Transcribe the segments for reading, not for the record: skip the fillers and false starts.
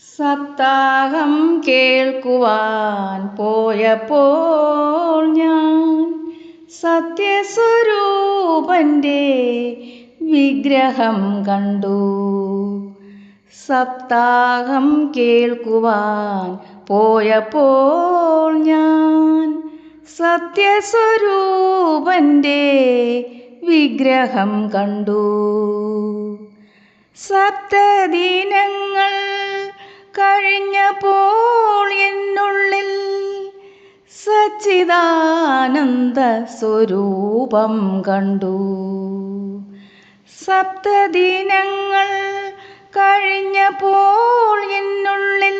സപ്താഹം കേൾക്കുവാൻ പോയപ്പോൾ ഞാൻ സത്യസ്വരൂപന്റെ വിഗ്രഹം കണ്ടു. സപ്താഹം കേൾക്കുവാൻ പോയപ്പോൾ ഞാൻ സത്യസ്വരൂപന്റെ വിഗ്രഹം കണ്ടു. സപ്തദിനങ്ങൾ കഴിഞ്ഞപ്പോൾ എന്നുള്ളിൽ സച്ചിദാനന്ദ സ്വരൂപം കണ്ടു. സപ്തദിനങ്ങൾ കഴിഞ്ഞപ്പോൾ എന്നുള്ളിൽ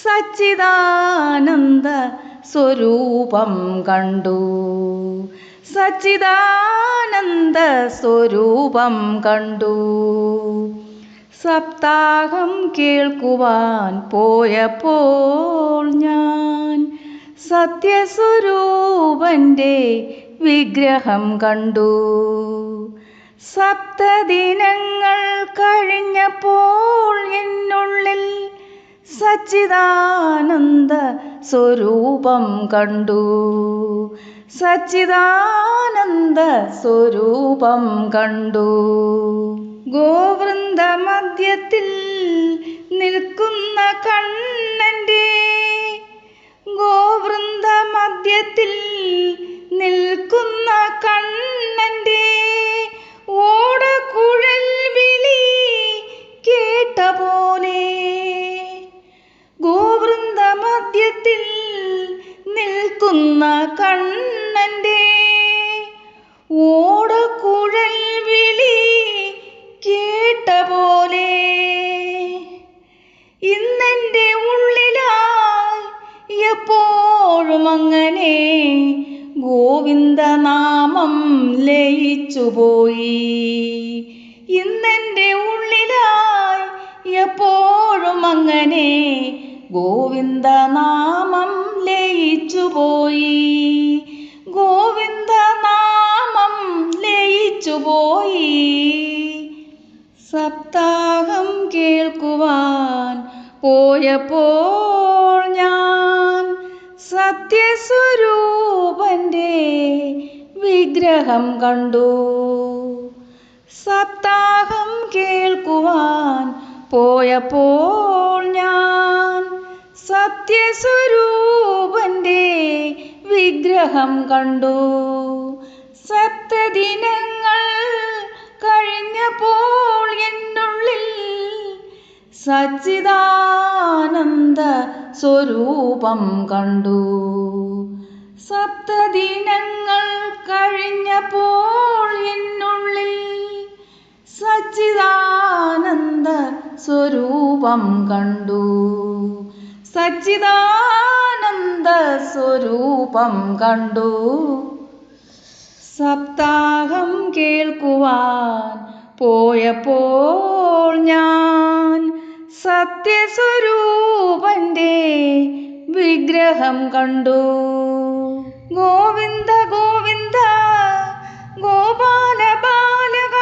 സച്ചിദാനന്ദ സ്വരൂപം കണ്ടു. സച്ചിദാനന്ദ സ്വരൂപം കണ്ടു. സപ്താഹം കേൾക്കുവാൻ പോയപ്പോൾ ഞാൻ സത്യസ്വരൂപന്റെ വിഗ്രഹം കണ്ടു. സപ്തദിനങ്ങൾ കഴിഞ്ഞപ്പോൾ എന്നുള്ളിൽ സച്ചിദാനന്ദ സ്വരൂപം കണ്ടു. സച്ചിദാനന്ദ സ്വരൂപം കണ്ടു. ഗോവൃന്ദ മധ്യത്തിൽ നിൽക്കുന്ന കണ്ണന്റെ, ഗോവൃന്ദ മധ്യത്തിൽ നിൽക്കുന്ന കണ്ണന്റെ ഓടക്കുഴൽ വിളി കേട്ട പോലെ, ഗോവൃന്ദ മധ്യത്തിൽ നിൽക്കുന്ന കണ്ണന്റെ ഓടക്കുഴൽ വിളി കേട്ട പോലെ ഇന്നെൻ്റെ ഉള്ളിലായി എപ്പോഴും അങ്ങനെ ഗോവിന്ദനാമം ലയിച്ചുപോയി. ഇന്നെൻ്റെ ഉള്ളിലായി എപ്പോഴും അങ്ങനെ ഗോവിന്ദനാമം ലയിച്ചുപോയി. ഗോവിന്ദനാമം ലയിച്ചുപോയി. സപ്താഹം കേൾക്കുവാൻ പോയപ്പോൾ ഞാൻ സത്യസ്വരൂപന്റെ വിഗ്രഹം കണ്ടു. സപ്താഹം കേൾക്കുവാൻ പോയപ്പോൾ ഞാൻ സത്യസ്വരൂപന്റെ വിഗ്രഹം കണ്ടു. സപ്തദിനങ്ങൾ കഴിഞ്ഞപ്പോൾ എന്നുള്ളിൽ സച്ചിദാനന്ദ സ്വരൂപം കണ്ടു. സപ്തദിനങ്ങൾ കഴിഞ്ഞപ്പോൾ എന്നുള്ളിൽ സച്ചിദാനന്ദ സ്വരൂപം കണ്ടു. സച്ചിദാനന്ദ സ്വരൂപം കണ്ടു. സപ്താഹം കേൾക്കുവാൻ പോയപ്പോൾ ഞാൻ സത്യസ്വരൂപന്റെ വിഗ്രഹം കണ്ടു. ഗോവിന്ദ ഗോവിന്ദ ഗോപാല ബാലക,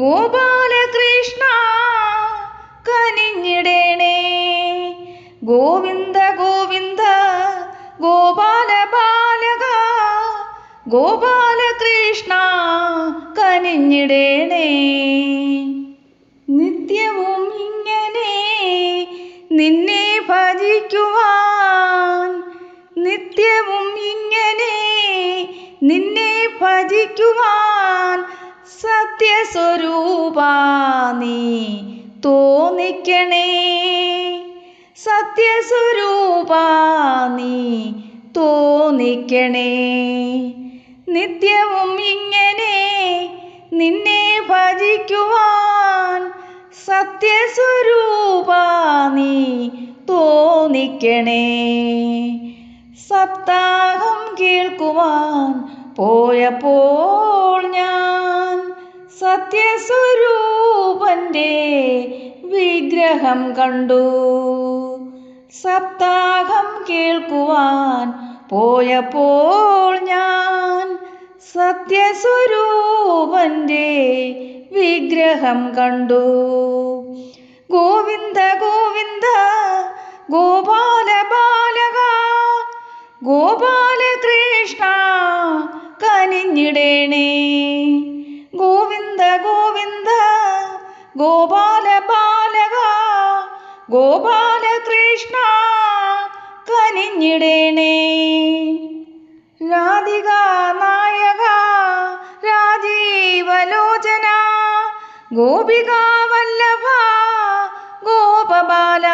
ഗോപാലകൃഷ്ണ കനിഞ്ഞിടേണേ. ഗോവിന്ദ ഗോവിന്ദ ഗോപാല ബാലക, ഗോപാലകൃഷ്ണ കനിഞ്ഞിടേണേ. നിത്യവും ഇങ്ങനെ നിന്നെ ഭജിക്കുവാൻ, നിത്യവും ഇങ്ങനെ നിന്നെ ഭജിക്കുവാൻ സത്യസ്വരൂപാ നീ തോന്നിക്കണേ. സത്യസ്വരൂപാ നീ തോന്നിക്കണേ. നിത്യവും ഇങ്ങനെ നിന്നെ ഭജിക്കുവാൻ സത്യസ്വരൂപാ നീ തോന്നിക്കണേ. സപ്താഹം കേൾക്കുവാൻ പോയപ്പോൾ ഞാൻ സത്യസ്വരൂപന്റെ വിഗ്രഹം കണ്ടു. സപ്താഹം കേൾക്കുവാൻ പോയപ്പോൾ ഞാൻ സത്യസ്വരൂപന്റെ വിഗ്രഹം കണ്ടു. ഗോവിന്ദ ഗോവിന്ദ ഗോപാല ബാലക ഗോപാലകൃഷ്ണ കനിഞ്ഞിടേണേ. ഗോവിന്ദ ഗോവിന്ദ ഗോപാല ബാലക ഗോപാലകൃഷ്ണ കനിഞ്ഞിടേണേ. രാധിക നായക രാജീവലോചന ഗോപിക വല്ലഭ ഗോപബാല.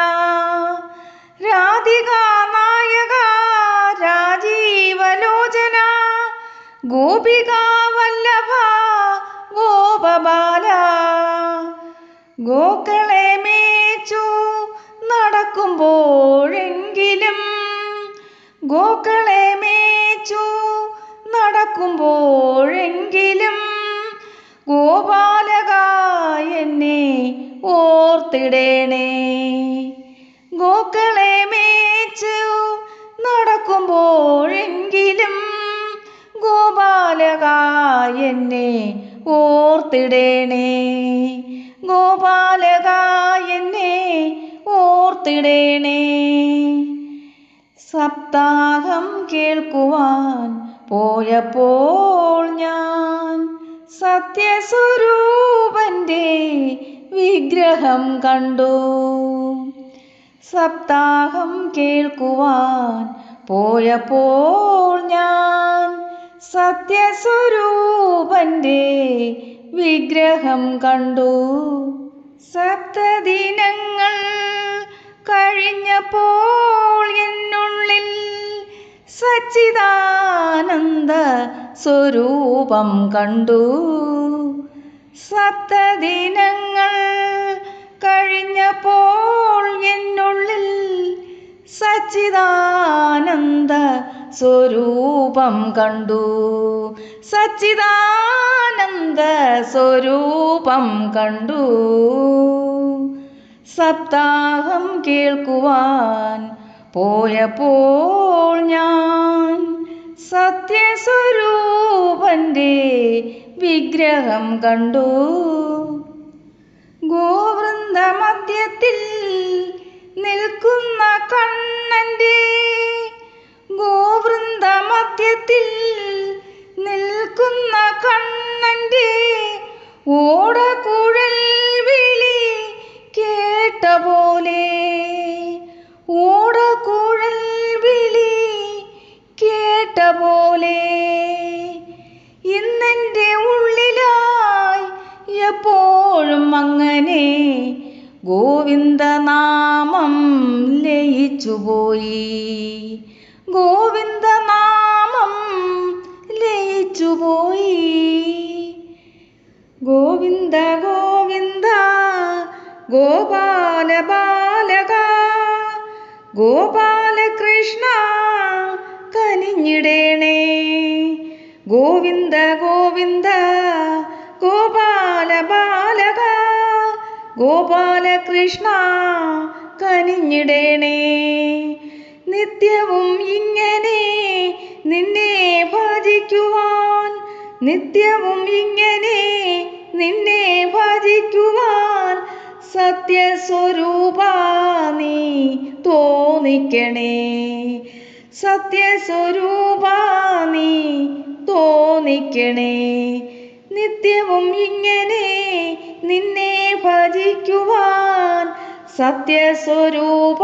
രാധിക നായക രാജീവലോചന ഗോപിക വല്ലഭ ഗോപബാല. ഗോക്കളെ മേച്ചു നടക്കുമ്പോഴെങ്കിലും ഗോക്കളെ മേച്ചു നടക്കുമ്പോഴെങ്കിലും ഗോപാലക എന്നെ ഓർത്തിടേണേ. ഗോക്കളെ മേച്ചു നടക്കുമ്പോഴെങ്കിലും ഗോപാലക എന്നെ ഓർത്തിടേണേ. ഗോപാലക എന്നെ ഓർത്തിടേണേ. സപ്താഹം കേൾക്കുവാൻ പോയപ്പോൾ ഞാൻ സത്യസ്വരൂപന്റെ വിഗ്രഹം കണ്ടു. സപ്താഹം കേൾക്കുവാൻ പോയപ്പോൾ ഞാൻ സത്യസ്വരൂപന്റെ വിഗ്രഹം കണ്ടു. സപ്തദിനങ്ങൾ കഴിഞ്ഞപ്പോൾ എന്നുള്ളിൽ സച്ചിദാനന്ദ സ്വരൂപം കണ്ടു. സപ്തദിനങ്ങൾ കഴിഞ്ഞപ്പോൾ എന്നുള്ളിൽ സച്ചിദാനന്ദ സ്വരൂപം കണ്ടു. സച്ചിദാനന്ദ സ്വരൂപം കണ്ടു. സപ്താഹം കേൾക്കുവാൻ പോയപ്പോൾ ഞാൻ സത്യസ്വരൂപന്റെ വിഗ്രഹം കണ്ടു. ഗോവൃന്ദ മധ്യത്തിൽ നിൽക്കുന്ന കണ്ണന്റെ ഗോവൃന്ദ മധ്യത്തിൽ നിൽക്കുന്ന കണ്ണന്റെ ഓടക്കുഴൽ വിളി കേട്ട പോലെ ഓടക്കുഴൽ വിളി കേട്ട പോലെ ഇന്നെൻ്റെ ഉള്ളിലായി എപ്പോഴും അങ്ങനെ ഗോവിന്ദനാമം ലയിച്ചുപോയി. ഗോവിന്ദനാമം ലയിച്ചുപോയി. ഗോവിന്ദ ഗോവിന്ദ ഗോപാല ബാലക ഗോപാലകൃഷ്ണ കനിഞ്ഞിടേണേ. ഗോവിന്ദ ഗോവിന്ദ ഗോപാല ബാലക ഗോപാലകൃഷ്ണ കനിഞ്ഞിടേണേ. നിത്യവും ഇങ്ങനെ നിന്നെ ഭജിക്കുവാൻ നിത്യവും ഇങ്ങനെ നിന്നെ ഭജിക്കുവാൻ സത്യസ്വരൂപ നീ തോന്നിക്കണേ. സത്യസ്വരൂപ നീ തോന്നിക്കണേ. നിത്യവും ഇങ്ങനെ നിന്നെ ഭജിക്കുവാൻ സത്യസ്വരൂപ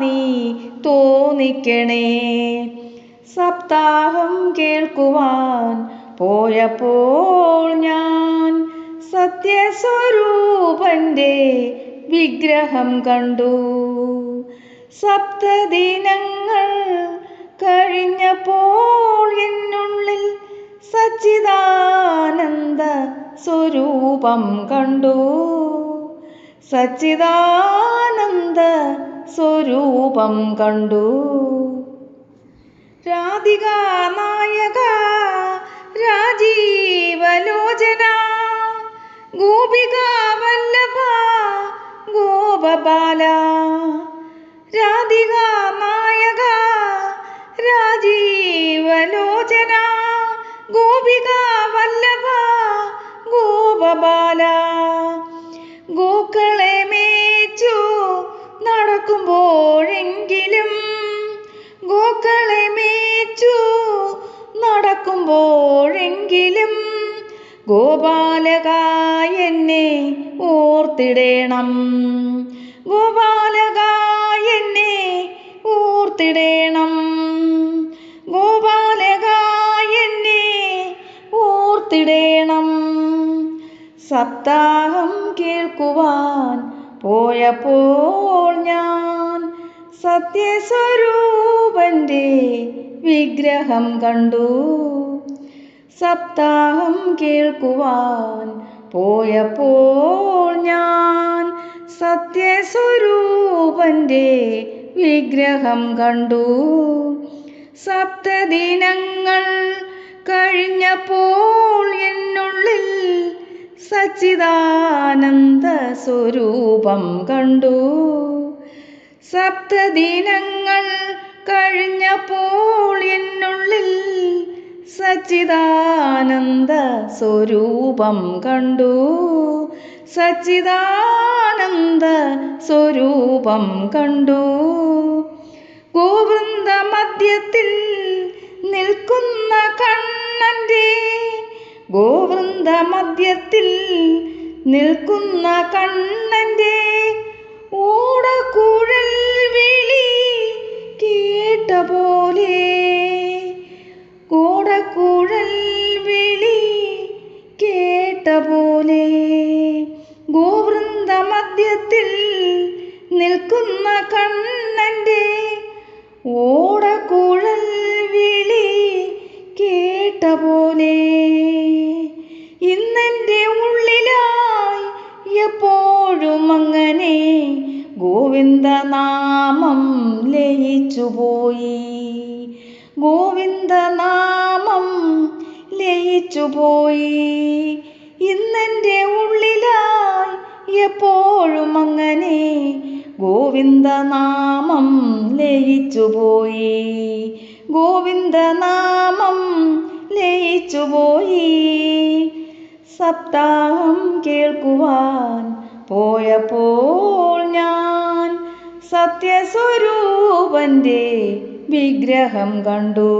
നീ തോന്നിക്കണേ. സപ്താഹം കേൾക്കുവാൻ പോയപ്പോൾ ഞാൻ സത്യസ്വരൂപന്റെ വിഗ്രഹം കണ്ടു. സപ്തദിനങ്ങൾ കഴിഞ്ഞപ്പോൾ എന്നുള്ളിൽ സച്ചിദാനന്ദ സ്വരൂപം കണ്ടു. സച്ചിദാനന്ദ സ്വരൂപം കണ്ടു. രാധിക നായക രാജീവലോചന ഗോപിക വല്ലഭ ഗോപബാല. രാധിക നായക രാജീവലോചന ഗോപിക വല്ലഭ ഗോപബാല. ഗോക്കളെ മേച്ചു നടക്കുമ്പോഴേ ഗോപാലക എന്നെ ഓർത്തിടേണം. ഗോപാലക എന്നെ ഓർത്തിടേണം. ഗോപാലക എന്നെ ഓർത്തിടേണം. സപ്താഹം കേൾക്കുവാൻ പോയപ്പോൾ ഞാൻ സത്യസ്വരൂപന്റെ വിഗ്രഹം കണ്ടു. സപ്താഹം കേൾക്കുവാൻ പോയപ്പോൾ ഞാൻ സത്യസ്വരൂപന്റെ വിഗ്രഹം കണ്ടു. സപ്തദിനങ്ങൾ കഴിഞ്ഞപ്പോൾ എന്നുള്ളിൽ സച്ചിദാനന്ദ സ്വരൂപം കണ്ടു. സപ്തദിനങ്ങൾ കഴിഞ്ഞപ്പോൾ എന്നുള്ളിൽ സച്ചിദാനന്ദ സ്വരൂപം കണ്ടു. സച്ചിദാനന്ദ സ്വരൂപം കണ്ടു. ഗോവൃന്ദ മധ്യത്തിൽ നിൽക്കുന്ന കണ്ണന്റെ, ഗോവൃന്ദ മധ്യത്തിൽ നിൽക്കുന്ന കണ്ണന്റെ ഓടക്കുഴൽ വിളി കേട്ട പോലെ, ഓടക്കുഴൽ വിളി കേട്ട പോലെ, ഗോവൃന്ദ മധ്യത്തിൽ നിൽക്കുന്ന കണ്ണന്റെ ഓടക്കുഴൽ വിളി കേട്ട പോലെ, ഇന്നെൻ്റെ ഉള്ളിലായി എപ്പോഴും അങ്ങനെ ഗോവിന്ദനാമം ലയിച്ചുപോയി. ഗോവിന്ദനാമം ലയിച്ചുപോയി. ഇന്നെൻ്റെ ഉള്ളിലായി എപ്പോഴും അങ്ങനെ ഗോവിന്ദനാമം ലയിച്ചുപോയി. ഗോവിന്ദനാമം ലയിച്ചുപോയി. സപ്താഹം കേൾക്കുവാൻ പോയപ്പോൾ ഞാൻ സത്യസ്വരൂപന്റെ വിഗ്രഹം കണ്ടു.